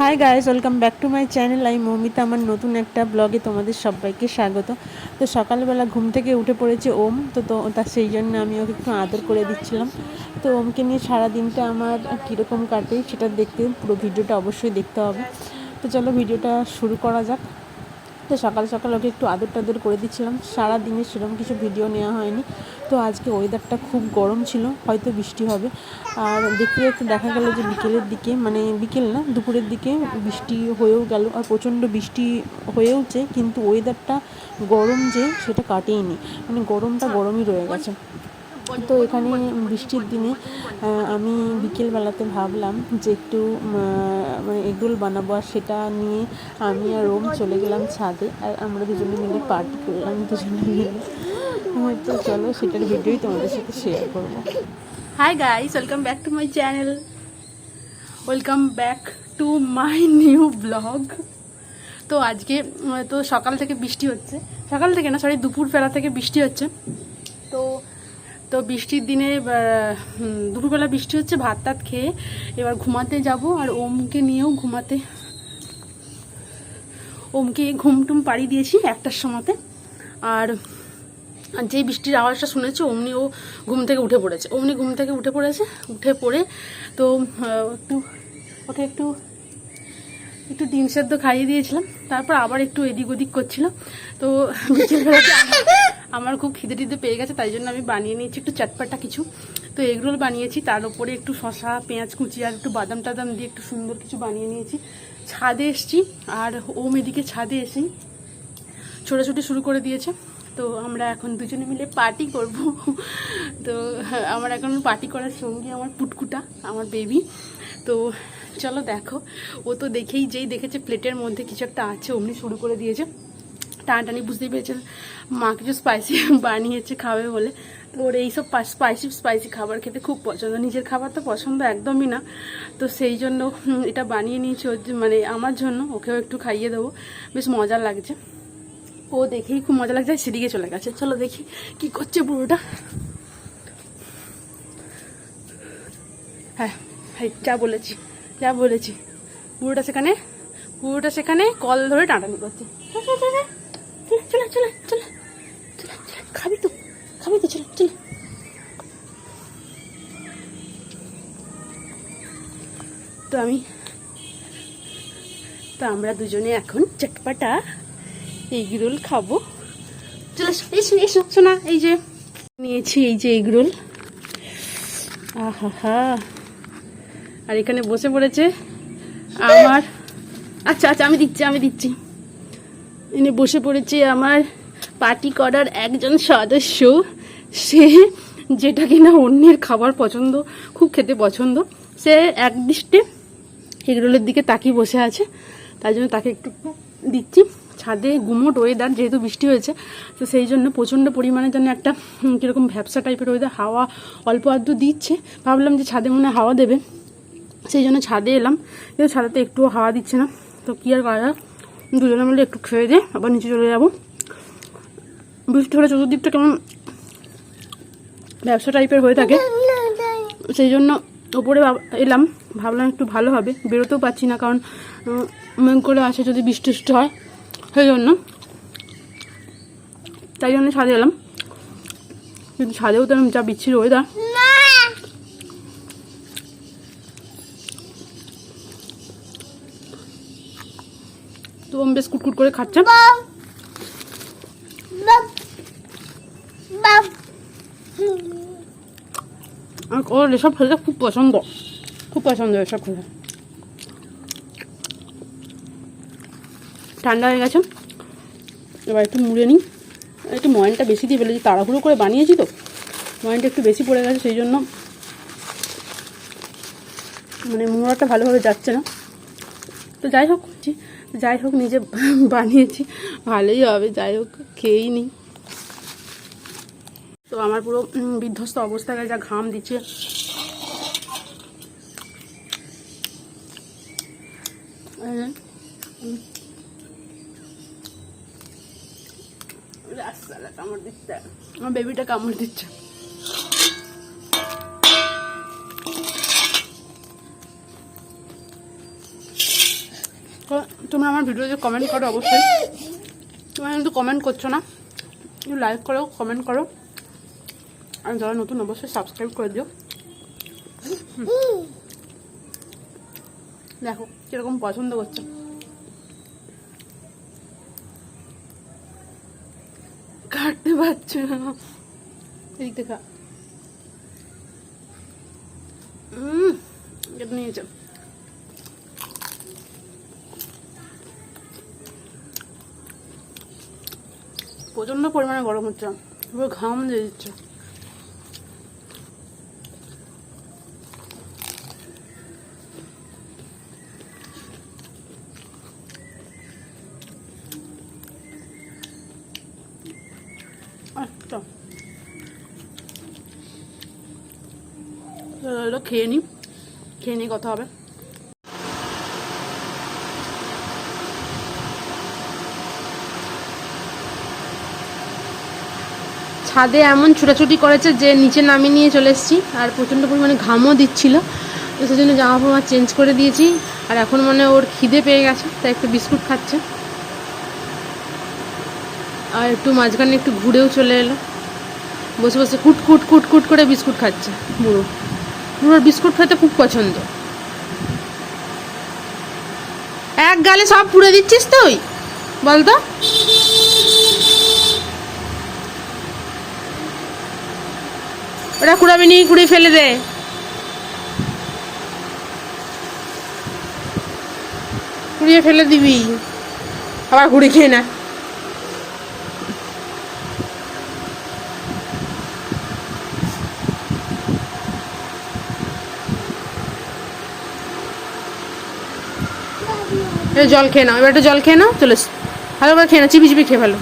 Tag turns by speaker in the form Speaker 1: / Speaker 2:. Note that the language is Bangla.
Speaker 1: Hi guys, welcome back to my channel. আমি মৌমিতা। আমার নতুন একটা ব্লগে তোমাদের সবাইকে স্বাগত। তো সকালবেলা ঘুম থেকে উঠে পড়েছে ওম। তা সেই জন্য আমি ওকে একটু আদর করে দিচ্ছিলাম। তো ওমকে নিয়ে সারা দিনটা আমার কীরকম কাটে সেটা দেখতে পুরো ভিডিওটা অবশ্যই দেখতে হবে। তো চলো ভিডিওটা শুরু করা যাক। তো সকাল সকাল ওকে একটু আদর টাদর করে দিচ্ছিলাম। সারা দিনে সেরকম কিছু ভিডিও নেওয়া হয়নি। তো আজকে ওয়েদারটা খুব গরম ছিল, হয়তো বৃষ্টি হবে। আর দেখতে দেখতে দেখা গেল যে বিকেলের দিকে, মানে বিকেল না, দুপুরের দিকে বৃষ্টি হয়েও গেল। আর প্রচণ্ড বৃষ্টি হয়েওছে, কিন্তু ওয়েদারটা গরম যে সেটা কাটেইনি, মানে গরমটা গরমই রয়ে গেছে। তো এখানে বৃষ্টির দিনে আমি বিকেলবেলাতে ভাবলাম যে একটু মানে এগরোল বানাবো, আর সেটা নিয়ে আমি আর ওম চলে গেলাম ছাদে, আর আমরা দুজনে মিলে পার্টি করলাম দুজনে মিলে। তো চলো সেটার ভিডিওই তোমাদের সাথে শেয়ার করবো।
Speaker 2: Hi guys, welcome back to my channel, welcome back to my new blog. তো আজকে তো সকাল থেকে বৃষ্টি হচ্ছে, সকাল থেকে না সরি দুপুরবেলা থেকে বৃষ্টি হচ্ছে। তো তো বৃষ্টির দিনে দুপুরবেলা বৃষ্টি হচ্ছে, ভাত টাত খেয়ে এবার ঘুমাতে যাব। আর ওমকে নিয়েও ওমকে ঘুমটুম পাড়ি দিয়েছি 1টার সময়তে। আর যেই বৃষ্টির আওয়াজটা শুনেছে অমনি ও ঘুম থেকে উঠে পড়েছে। উঠে পড়ে তো ওকে একটু ডিম সেদ্ধ খাইয়ে দিয়েছিলাম। তারপর আবার একটু এদিক ওদিক করছিল। তো বিকেলবেলাতে আমার খুব খিদে পেয়ে গেছে, তাই জন্য আমি বানিয়ে নিয়েছি একটু চটপাটা কিছু। তো এগরোল বানিয়েছি, তার উপরে একটু শশা পেঁয়াজ কুচি আর একটু বাদাম টাদাম দিয়ে একটু সুন্দর কিছু বানিয়ে নিয়েছি। ছাদে এসছি, আর ওম এদিকে ছাদে এসেই ছোটাছুটি শুরু করে দিয়েছে। তো আমরা এখন দুজনে মিলে পার্টি করব। তো আমার এখন পার্টি করার সঙ্গে আমার পুটকুটা, আমার বেবি। তো চলো দেখো, ও তো যেই দেখেছে প্লেটের মধ্যে কিছু একটা আছে অমনি শুরু করে দিয়েছে টানাটানি। বুঝতেই পেরেছে মা কিছু স্পাইসি বানিয়েছে খাবে বলে। তো ওর এইসব স্পাইসি খাবার খেতে খুব পছন্দ, নিজের খাবার তো পছন্দ একদমই না। তো সেই জন্য এটা বানিয়ে নিয়েছি মানে আমার জন্য, ওকেও একটু খাইয়ে দেবো। বেশ মজা লাগছে, ও দেখেই খুব মজা লাগছে। সেদিকে চলে গেছে, চলো দেখি কি করছে বুড়োটা। হ্যাঁ হ্যাঁ, যা বলেছি বুড়োটা সেখানে কল ধরে টাটানি করছে। চলে খাবি তো চলে। তো আমরা দুজনে এখন চটপাটা এগরোল খাবো। চলে এসো শোনা, এই যে নিয়েছি এই যে এগরোল। আহা, আর এখানে বসে পড়েছে আমার, আচ্ছা আমি দিচ্ছি। এনে বসে পড়েছে আমার পার্টি করার একজন সদস্য, সে যেটা কিনা অন্যের খাবার খুব খেতে পছন্দ। সে একদৃষ্টে এগরোলের দিকে তাকিয়ে বসে আছে, তাই জন্য তাকে একটু দিচ্ছি। ছাদে গুমোট ওয়েদার, যেহেতু বৃষ্টি হয়েছে, তো সেই জন্য প্রচণ্ড পরিমাণে যেন একটা কীরকম ভ্যাপসা টাইপের ওয়েদার, হাওয়া অল্প আধটু দিচ্ছে। ভাবলাম যে ছাদে মনে হয় হাওয়া দেবে, সেই জন্য ছাদে এলাম, কিন্তু ছাদেতে একটুও হাওয়া দিচ্ছে না। তো কী আর করা, দুজনে মিলে একটু খেয়ে দিয়ে আবার নিচে চলে যাবো। বৃষ্টি হলে চতুর্দিকটা কেমন ব্যবসা টাইপের হয়ে থাকে, সেই জন্য ওপরে এলাম। ভাবলাম একটু ভালো হবে, বেরোতেও পারছি না, কারণ মেঘ করে আসে যদি বৃষ্টি হয়, সেই জন্য ছাদে এলাম। কিন্তু ছাদেও তো যা বিচ্ছিরি ওয়েদার। তো আমি বেশ কুটকুট করে খাচ্ছে। আর ওর এসব খেতে খুব পছন্দ এসব খেতে। ঠান্ডা হয়ে গেছে, এবার একটু মুড়ে নিই। একটু ময়নটা বেশি দিয়ে ফেলেছি, তাড়াহুড়ো করে বানিয়েছি তো ময়নটা একটু বেশি পড়ে গেছে, সেই জন্য মানে মুড়াটা ভালোভাবে যাচ্ছে না। তো যাই হোক নিজে বানিয়েছি, ভালোই হবে, যাই হোক খেয়েই নিই। তো আমার পুরো বিধ্বস্ত অবস্থা, যা ঘাম দিচ্ছে। আমার বেবিটা কামড় দিচ্ছে। তোমরা আমার ভিডিওতে কমেন্ট করো অবশ্যই। তোমরা কিন্তু কমেন্ট করছো না, একটু লাইক করো, কমেন্ট করো, আর যারা নতুন অবশ্যই সাবস্ক্রাইব করে দিও। দেখো কিরকম পছন্দ করছে। কাটতে পারছে না, এদিক দেখা কেটে নিয়েছে। প্রচন্ড পরিমাণে গরম হচ্ছে, পুরো ঘাম দিয়ে দিচ্ছে। আচ্ছা খেয়ে নিই কথা হবে। ছাদে এমন ছোটাছুটি করেছে যে নিচে নামিয়ে নিয়ে চলে এসেছি, আর প্রচণ্ড পরিমাণে ঘামও দিচ্ছিল, তো সেই জন্য জামা ফামা চেঞ্জ করে দিয়েছি। আর এখন মানে ওর খিদে পেয়ে গেছে, তাই একটু বিস্কুট খাচ্ছে, আর একটু মাঝখানে একটু ঘুরেও চলে এলো, বসে বসে কুট কুট কুট কুট করে বিস্কুট খাচ্ছে। বুড়োর বিস্কুট খেতে খুব পছন্দ। এক গালে সব পুড়ে দিচ্ছিস তুই, বলতো? ওটা কুড়াবি নি, কুড়ে ফেলে দে। কুড়িয়ে ফেলে দিবি, আবার কুড়ি খেয়ে না। জল খেয়ে নাও, এবার একটা জল খেয়ে নাও, চলে ভালো করে খেয়ে না, চিবি চিবি খেয়ে ফেলো।